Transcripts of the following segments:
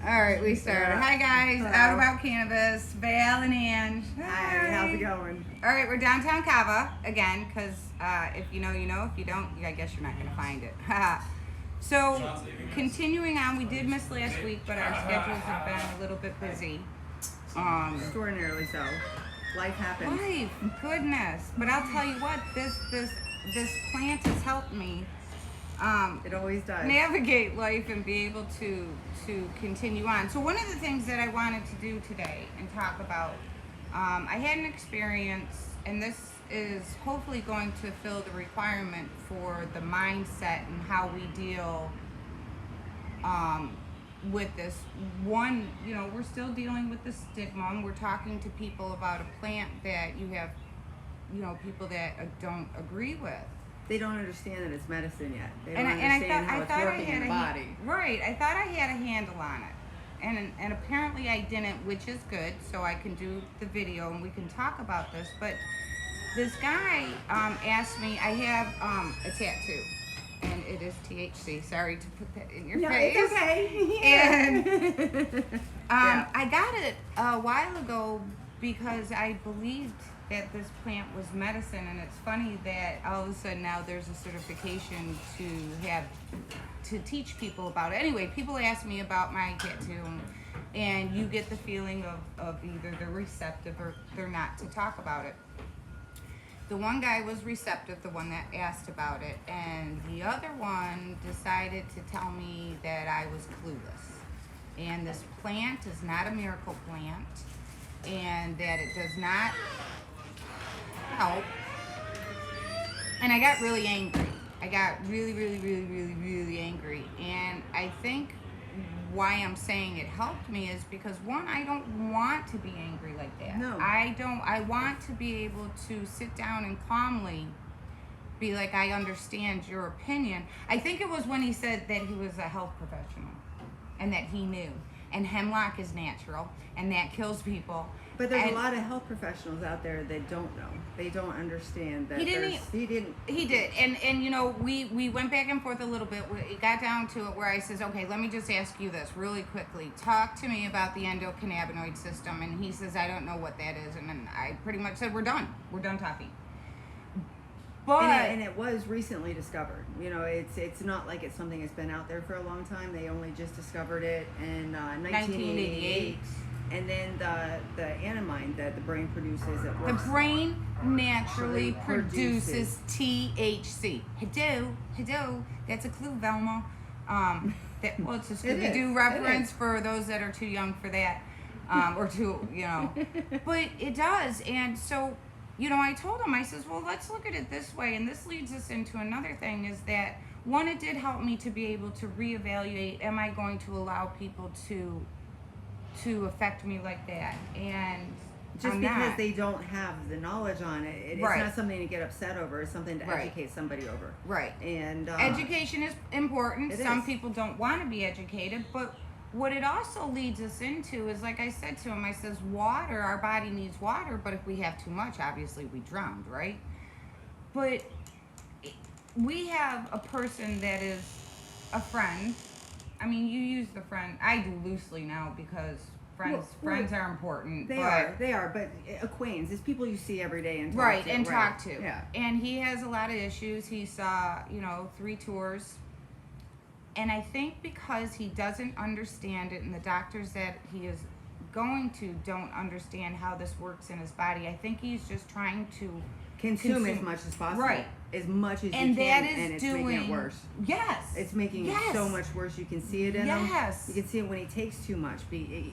All right, we started. Hi guys, Hello. Out About Cannabis, Val and Ann. Hi, how's it going? All right, we're downtown Cava again, because if you know, you know. If you don't, I guess you're not going to find it. So, continuing on, we did miss last week, but our schedules have been a little bit busy. Extraordinarily so. Life happens. Life, goodness. But I'll tell you what, this plant has helped me It always does. navigate life and be able to continue on. So one of the things that I wanted to do today and talk about, I had an experience, and this is hopefully going to fill the requirement for the mindset and how we deal with this. One, we're still dealing with the stigma, and we're talking to people about a plant that you have, people that don't agree with. They don't understand that it's medicine yet. They don't And understand how it's working in the body. Right. I thought I had a handle on it. And apparently I didn't, which is good, so I can do the video and we can talk about this. But this guy asked me, I have a tattoo, and it is THC. Sorry to put that in your face. It's okay. And Yeah. I got it a while ago because I believed that this plant was medicine, and it's funny that all of a sudden now there's a certification to teach people about it. Anyway, people ask me about my tattoo, and you get the feeling of either they're receptive or they're not to talk about it. The one guy was receptive, the one that asked about it, and the other one decided to tell me that I was clueless. And this plant is not a miracle plant, and that it does not help. And I got really angry. I got really angry. And I think why I'm saying it helped me is because, one, I don't want to be angry like that. No. I want to be able to sit down and calmly be like, I understand your opinion. I think it was when he said that he was a health professional and that he knew. And hemlock is natural, and that kills people. But there's a lot of health professionals out there that don't know. They don't understand that. He didn't. He did, and we went back and forth a little bit. It got down to it where I says, okay, let me just ask you this really quickly. Talk to me about the endocannabinoid system. And he says, I don't know what that is. And then I pretty much said, we're done talking. But And it was recently discovered. It's not like it's something that's been out there for a long time. They only just discovered it in 1988. And then the anandamide that the brain produces, the brain naturally produces THC. Hello. That's a clue, Velma. It's a Scooby-Doo reference for those that are too young for that, or too, But it does, and so, I told him, I says, well, let's look at it this way, and this leads us into another thing, is that, one, it did help me to be able to reevaluate, am I going to allow people to affect me like that? And just because they don't have the knowledge on it, it's not something to get upset over. It's something to educate somebody over. Right. And education is important. Some is. people don't want to be educated, but what it also leads us into is, like I said to him, I says, water, our body needs water, but if we have too much, obviously we drown, right? But we have a person that is a friend. I mean, you use the friend. I do loosely now because friends are important. They are, but acquaintance is people you see every day and talk to. Yeah. And he has a lot of issues. He saw, 3 tours. And I think because he doesn't understand it, and the doctors that he is going to don't understand how this works in his body, I think he's just trying to consume as much as possible. Right. As much as you and can, that is and it's doing, making it worse. Yes. It's making it so much worse. You can see it in him. Yes. You can see it when he takes too much. He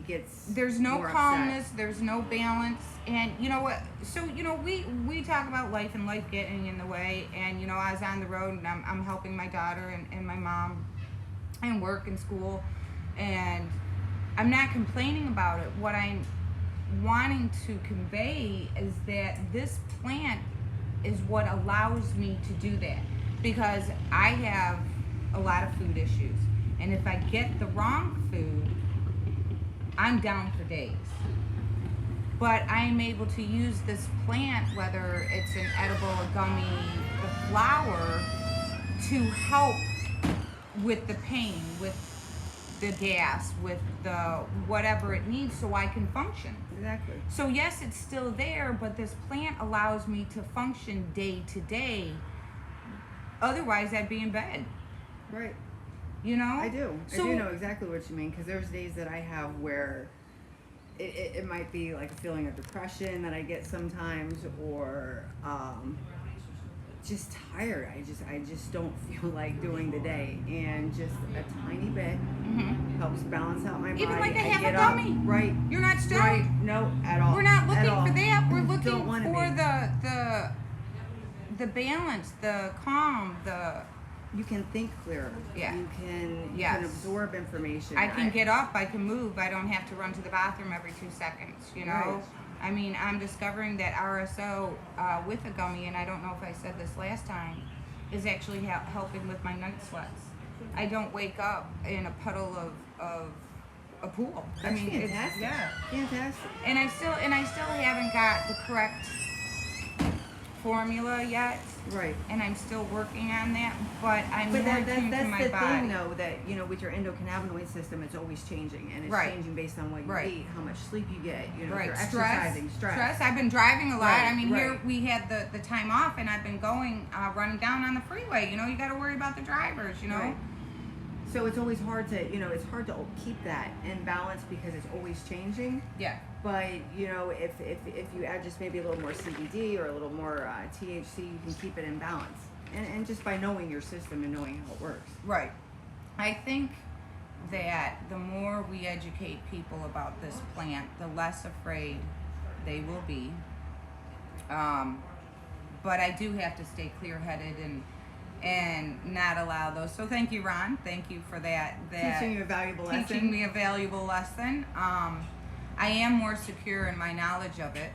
gets There's no more calmness. upset. There's no balance. And you know what? So, we talk about life and life getting in the way. And, I was on the road, and I'm helping my daughter and my mom and work and school. And I'm not complaining about it. What I'm wanting to convey is that this plant is what allows me to do that, because I have a lot of food issues, and if I get the wrong food, I'm down for days. But I am able to use this plant, whether it's an edible, a gummy, the flower, to help with the pain, with the gas, with the whatever it needs, so I can function. Exactly. So yes, it's still there, but this plant allows me to function day to day. Otherwise, I'd be in bed. Right. You know? I do. So, I do know exactly what you mean, because there's days that I have where it might be like a feeling of depression that I get sometimes, or just tired. I just don't feel like doing the day, and just a tiny bit helps balance out my body. Even like a I half get a up, gummy. right? You're not stoned. Right? No, at all. We're not At looking all. for that. We're Don't looking wanna for be. the balance, the calm, the. You can think clearer. Yeah. You can Yes. absorb information. I can get up. I can move. I don't have to run to the bathroom every 2 seconds. You know. Right. I mean, I'm discovering that RSO with a gummy, and I don't know if I said this last time, is actually helping with my night sweats. I don't wake up in a puddle of a pool. That's I mean, fantastic. yeah. Fantastic. And I still haven't got the correct formula yet, Right. and I'm still working on that. But I'm But more that's attuned to my the body. thing, though, that with your endocannabinoid system, it's always changing, and it's Right. changing based on what you Right. eat, how much sleep you get, if Right, you're stress. exercising, stress. I've been driving a lot. Right, I mean, here right. we had the time off, and I've been going running down on the freeway. You know, you got to worry about the drivers. You know. Right. So it's always hard to, it's hard to keep that in balance because it's always changing. Yeah. But if you add just maybe a little more CBD or a little more THC, you can keep it in balance. And just by knowing your system and knowing how it works. Right. I think that the more we educate people about this plant, the less afraid they will be. But I do have to stay clear-headed and not allow those. So thank you, Ron. Thank you for that. Teaching you a valuable lesson. Teaching me a valuable lesson. I am more secure in my knowledge of it,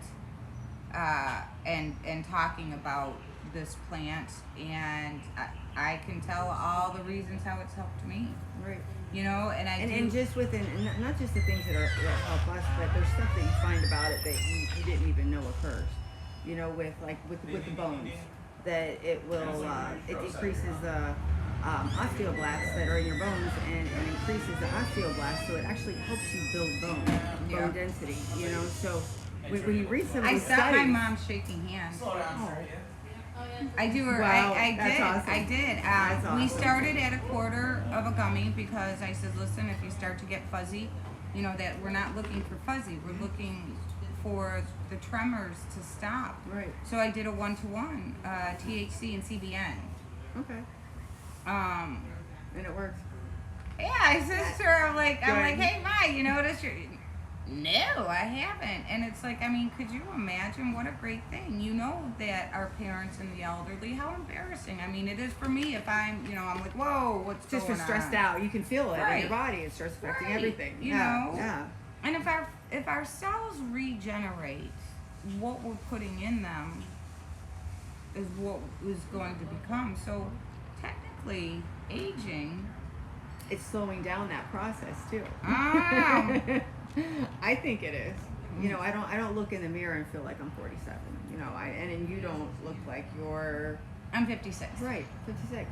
and talking about this plant, and I can tell all the reasons how it's helped me. Right. You know, And just within, and not just the things that help us, but there's stuff that you find about it that you didn't even know occurs. With the bones, that it will it decreases the osteoblasts that are in your bones and increases the osteoblasts, so it actually helps you build bone density. So when you read some of I these stopped my studies, mom shaking hands. oh, I do her. Wow, I that's did. awesome. I did. That's We awesome. started at a quarter of a gummy because I said, listen, if you start to get fuzzy, that we're not looking for fuzzy. We're looking for the tremors to stop. Right. So I did a 1-to-1 THC and CBN. Okay. And it works. Yeah, I said to her, I'm like, Good. hey, Ma, you notice your... No, I haven't. And it's like, I mean, could you imagine what a great thing? You know that our parents and the elderly, how embarrassing. I mean, it is for me if I'm, I'm like, whoa, what's Just going for stressed on? out, you can feel it in Right. your body. It starts affecting Right. everything. You Yeah. know? Yeah. And if our cells regenerate, what we're putting in them is what is going to become. So technically, aging... It's slowing down that process too. Um, I think it is. I don't look in the mirror and feel like I'm 47. And you don't look like you're I'm 56. right, 56.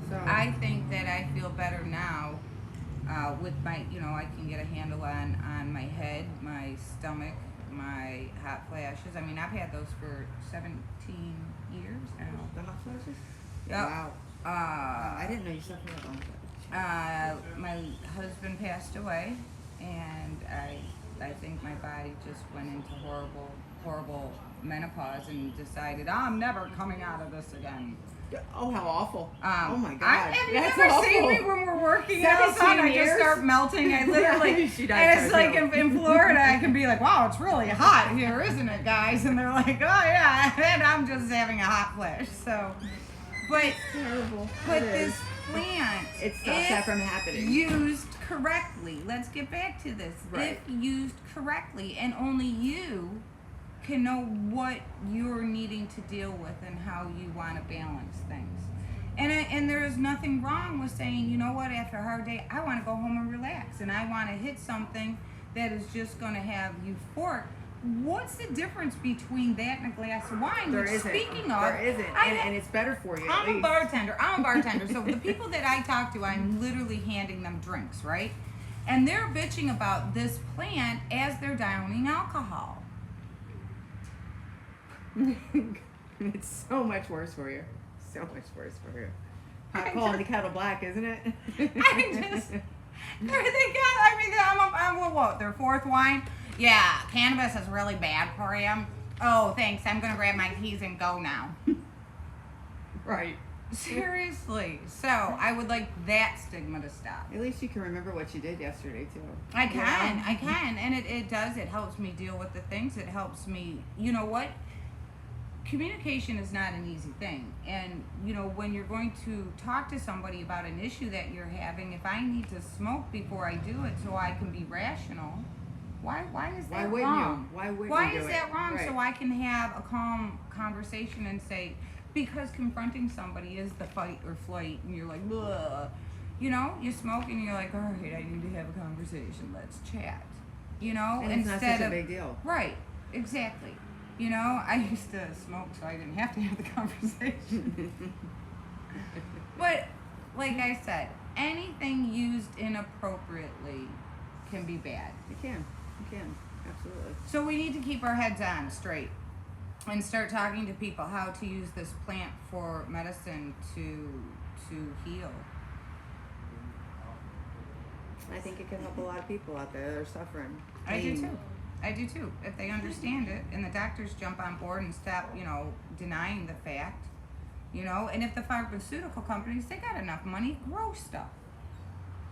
So I think that I feel better now with my, I can get a handle on my head, my stomach, my hot flashes. I mean, I've had those for 17 years now. the hot flashes. Yep. Wow. I didn't know you suffered that long. My husband passed away, and I think my body just went into horrible menopause and decided I'm never coming out of this again. Oh, how awful! Oh my God! Have you That's ever awful. seen me when we're working outside? 17 I just years? start melting. I literally, She does and it's so, like too. in Florida, I can be like, wow, it's really hot here, isn't it, guys? And they're like, oh yeah, and I'm just having a hot flash. So, but Terrible. But It is. this plant, It stops that from happening. used correctly. Let's get back to this. Right. If used correctly, and only you can know what you're needing to deal with and how you want to balance things. And there is nothing wrong with saying, you know what, after a hard day, I want to go home and relax, and I want to hit something that is just going to have euphoric. what's the difference between that and a glass of wine? There Which, isn't. speaking of, There isn't, and it's better for you. At I'm a least. bartender. I'm a bartender. So the people that I talk to, I'm literally handing them drinks, right? And they're bitching about this plant as they're downing alcohol. It's so much worse for you. So much worse for you. I Hot calling the kettle black, isn't it? I just, I'm what, their fourth wine? Yeah, cannabis is really bad for you. Oh, thanks. I'm going to grab my keys and go now. Right. Seriously. So I would like that stigma to stop. At least you can remember what you did yesterday, too. I can. Yeah. I can. And it does. It helps me deal with the things. It helps me, you know what? Communication is not an easy thing. And, you know, when you're going to talk to somebody about an issue that you're having, if I need to smoke before I do it so I can be rational, why is that Why wouldn't wrong? you? Why wouldn't Why you do is it? that wrong? Right. So I can have a calm conversation and say, because confronting somebody is the fight or flight, and you're like, ugh. You know, you smoke and you're like, all right, I need to have a conversation. Let's chat. You know, And it's not such a big deal. Right, exactly. You know, I used to smoke so I didn't have to have the conversation. But, like I said, anything used inappropriately can be bad. You can. You can. Absolutely. So we need to keep our heads on straight and start talking to people how to use this plant for medicine to heal. I think it can help a lot of people out there that are suffering. I do Pain. too. I do too. If they understand it and the doctors jump on board and stop, you know, denying the fact, you know, and if the pharmaceutical companies, they got enough money, grow stuff.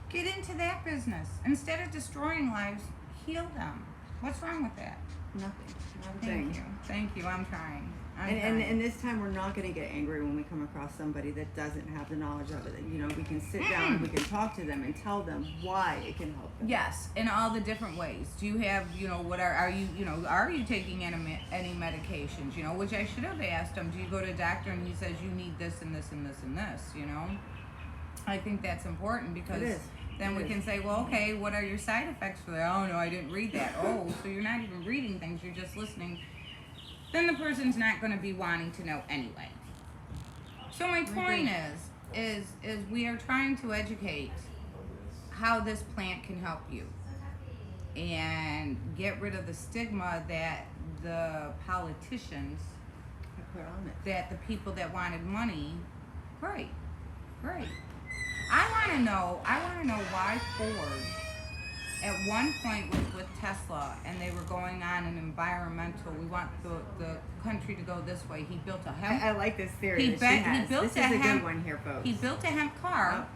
Get into that business. Instead of destroying lives, heal them. What's wrong with that? Nothing. Not a Thank thing. you. Thank you. I'm trying. And this time we're not going to get angry when we come across somebody that doesn't have the knowledge of it. You know, we can sit down, we can talk to them and tell them why it can help them. Yes, in all the different ways. Do you have, you know, are you taking any medications? You know, which I should have asked him. Do you go to a doctor and he says you need this and this and this and this? You know, I think that's important because It is. then It we is. can say, well, okay, what are your side effects for that? Oh no, I didn't read that. Oh, so you're not even reading things; you're just listening. Then the person's not going to be wanting to know anyway. So my point is we are trying to educate how this plant can help you and get rid of the stigma that the politicians, I put on it. that the people that wanted money, right. I want to know why Ford at one point was with Tesla and they were going on an environmental, we want the country to go this way. He built a hemp. I like this theory He that bet- she he has. built This a is a hemp- good one here, folks. He built a hemp car. Yep.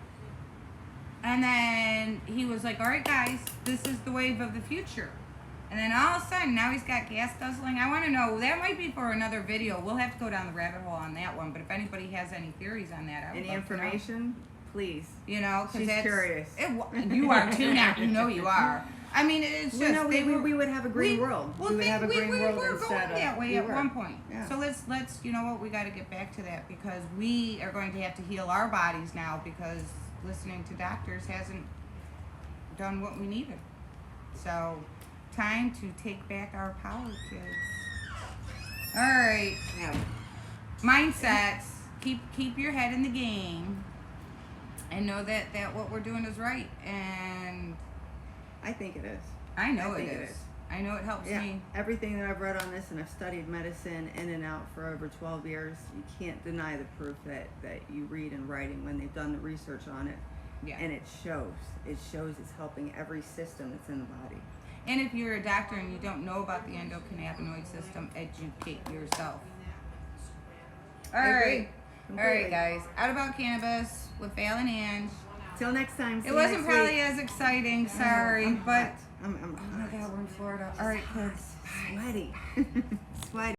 And then he was like, all right, guys, this is the wave of the future. And then all of a sudden, now he's got gas guzzling. I want to know, that might be for another video. We'll have to go down the rabbit hole on that one. But if anybody has any theories on that, I would Any love to know. information, please. You know, because She's curious. You are too now. You know you are. I mean, it's just. Well, no, they were- we would have a green world. Well, we would have a green world were instead going of that way we at were. one point. Yeah. So let's you know what, we got to get back to that because we are going to have to heal our bodies now because listening to doctors hasn't done what we needed. So time to take back our power, kids. All right, Yeah. mindsets. Keep your head in the game, and know that what we're doing is right. And I think it is. I know I it think it is. is. I know it helps Yeah, me. everything that I've read on this, and I've studied medicine in and out for over 12 years, you can't deny the proof that you read in writing when they've done the research on it. Yeah. And it shows. It shows it's helping every system that's in the body. And if you're a doctor and you don't know about the endocannabinoid system, educate yourself. All I agree. right. All right, Completely. guys. Out About Cannabis with Val and Ange. Till next time. See It you wasn't next probably week. as exciting, I know, sorry, I'm but hot. I'm oh my hot. God, we're in Florida. All right, kids. Sweaty. Sweaty.